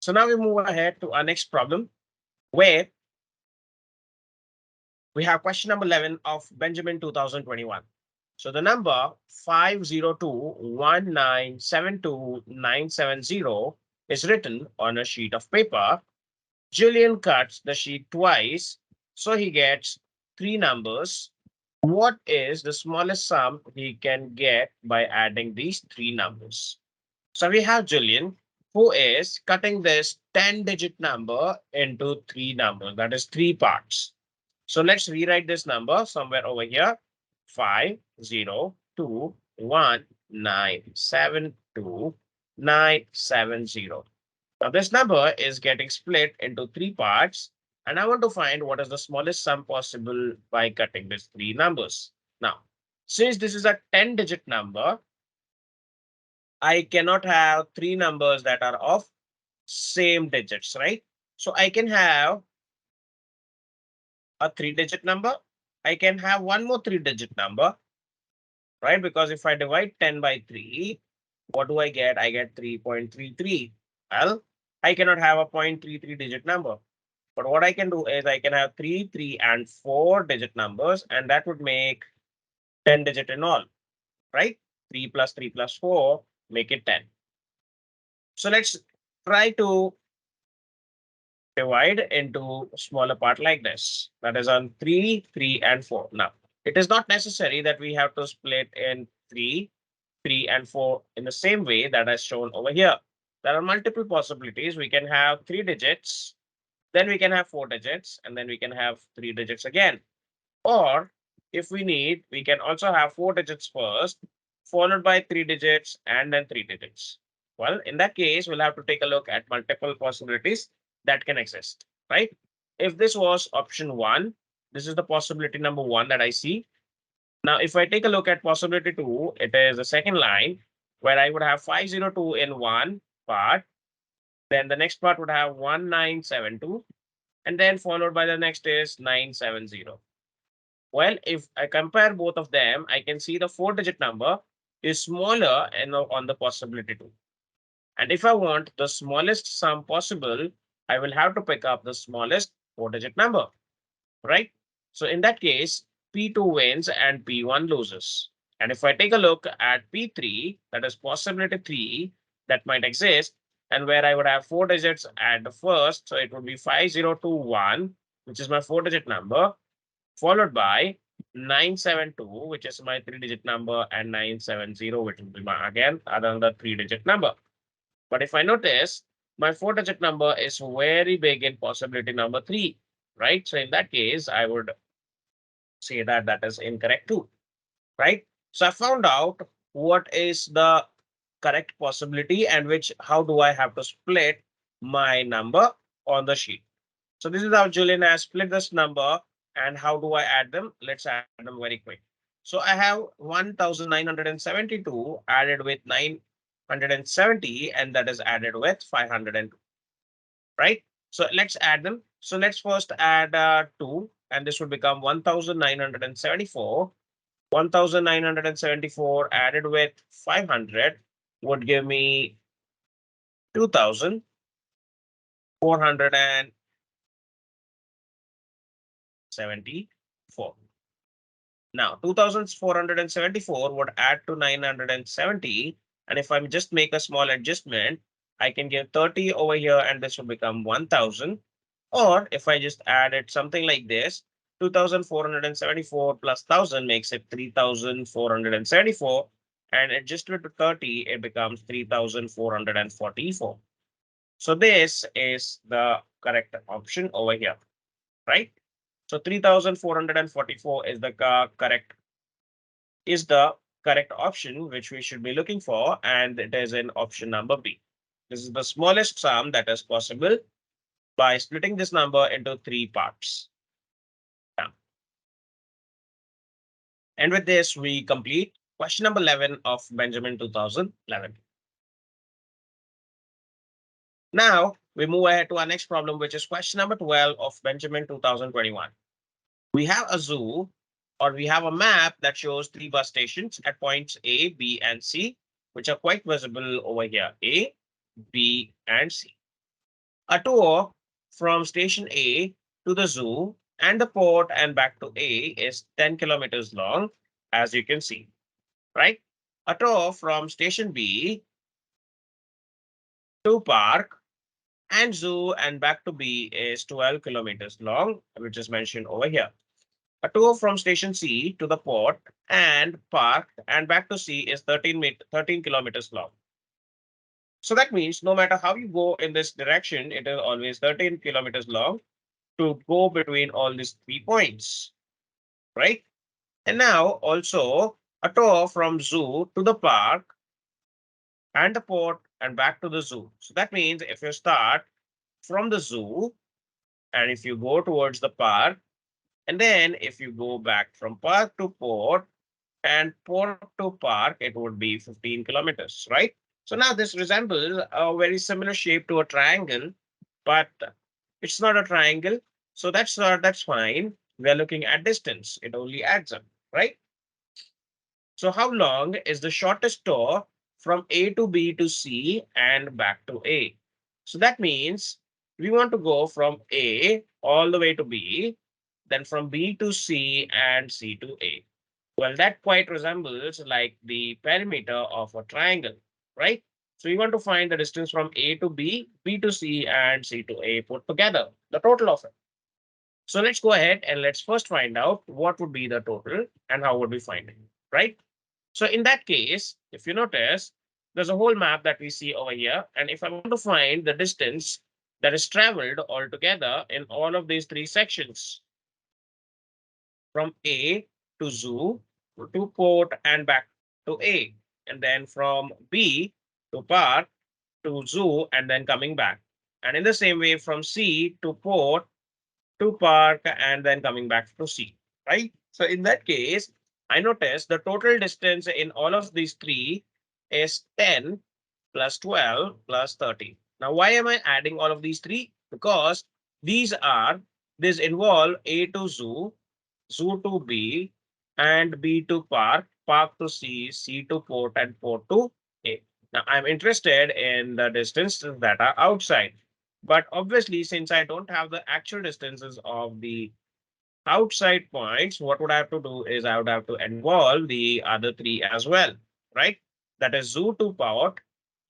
So now we move ahead to our next problem, where we have question number 11 of Benjamin 2021. So the number 502197290 is written on a sheet of paper. Julian cuts the sheet twice, so he gets three numbers. What is the smallest sum he can get by adding these three numbers? So we have Julian, who is cutting this 10-digit number into three numbers, that is three parts. So let's rewrite this number somewhere over here. 502197290. Now this number is getting split into three parts, and I want to find what is the smallest sum possible by cutting these three numbers. Now, since this is a 10-digit number, I cannot have three numbers that are of same digits, right? So I can have a 3-digit number. I can have one more 3-digit number, right? Because if I divide 10 by 3, what do I get? I get 3.33. Well, I cannot have a 0.33 digit number. But what I can do is I can have 3, 3, and 4-digit numbers, and that would make 10-digit in all, right? 3 plus 3 plus 4 make it 10. So let's try to divide into smaller part like this. That is on 3, 3, and 4. Now, it is not necessary that we have to split in 3, 3, and 4 in the same way that is shown over here. There are multiple possibilities. We can have 3 digits, then we can have 4 digits, and then we can have 3 digits again. Or if we need, we can also have 4 digits first, followed by 3 digits, and then 3 digits. Well, in that case, we'll have to take a look at multiple possibilities that can exist, right? If this was option 1, this is the possibility number 1 that I see. Now, if I take a look at possibility 2, it is the second line where I would have 502 in one part. Then the next part would have 1972, and then followed by the next is 970. Well, if I compare both of them, I can see the 4-digit number is smaller on the possibility 2. And if I want the smallest sum possible, I will have to pick up the smallest 4-digit number, right? So in that case, P2 wins and P1 loses. And if I take a look at P3, that is possibility 3 that might exist, and where I would have 4 digits at the first, so it would be 5021, which is my 4-digit number, followed by 972, which is my 3-digit number, and 970, which will be my, again, another 3-digit number. But if I notice, my 4-digit number is very big in possibility number 3, right? So in that case, I would say that that is incorrect too, right? So I found out what is the correct possibility and how do I have to split my number on the sheet. So this is how Julian has split this number, and how do I add them? Let's add them very quick. So I have 1972 added with 970, and that is added with 502, right? So let's add them. So let's first add 2, and this would become 1974. 1974 added with 500 would give me 2474. Now 2474 would add to 970, and if I just make a small adjustment, I can give 30 over here, and this will become 1000. Or if I just add it something like this, 2474 plus 1000 makes it 3474, and adjusted to 30, it becomes 3444. So this is the correct option over here, right? So 3444 is the correct option which we should be looking for, and it is in option number B. This is the smallest sum that is possible by splitting this number into three parts. Yeah. And with this, we complete question number 11 of Benjamin 2011. Now we move ahead to our next problem, which is question number 12 of Benjamin 2021. We have a zoo, or we have a map that shows 3 bus stations at points A, B, and C, which are quite visible over here, A, B, and C. A tour from station A to the zoo and the port and back to A is 10 kilometers long, as you can see, right? A tour from station B to park and zoo and back to B is 12 kilometers long, which is mentioned over here. A tour from station C to the port and park and back to C is 13 kilometers long. So that means no matter how you go in this direction, it is always 13 kilometers long to go between all these 3 points, right? And now also a tour from zoo to the park and the port and back to the zoo. So that means if you start from the zoo and if you go towards the park, and then if you go back from park to port and port to park, it would be 15 kilometers, right? So now this resembles a very similar shape to a triangle, but it's not a triangle. So that's fine. We are looking at distance. It only adds up, right? So how long is the shortest tour from A to B to C and back to A? So that means we want to go from A all the way to B, then from B to C and C to A. Well, that quite resembles like the perimeter of a triangle, right? So we want to find the distance from A to B, B to C, and C to A put together, the total of it. So let's go ahead and let's first find out what would be the total and how would we find it, right? So in that case, if you notice, there's a whole map that we see over here. And if I want to find the distance that is traveled altogether in all of these three sections, from A to zoo to port and back to A, and then from B to park to zoo and then coming back. And in the same way, from C to port to park and then coming back to C, right? So in that case, I notice the total distance in all of these three is 10 plus 12 plus 13. Now, why am I adding all of these three? Because these are, these involve A to zoo, zoo to B, and B to park, park to C, C to port, and port to A. Now, I'm interested in the distances that are outside. But obviously, since I don't have the actual distances of the outside points, what would I have to do is I would have to involve the other three as well, right? That is zoo to port,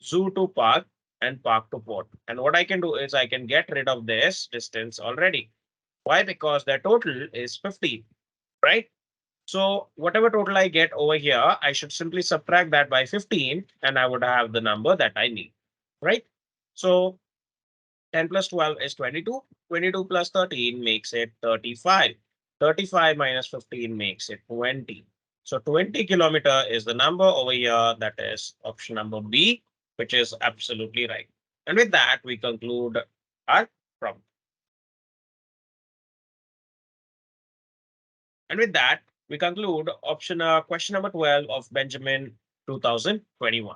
zoo to park, and park to port. And what I can do is I can get rid of this distance already. Why? Because their total is 50, right? So whatever total I get over here, I should simply subtract that by 15 and I would have the number that I need, right? So 10 plus 12 is 22. 22 plus 13 makes it 35. 35 minus 15 makes it 20. So 20 kilometer is the number over here. That is option number B, which is absolutely right. And with that, we conclude our problem. And with that, we conclude option question number 12 of Benjamin 2021.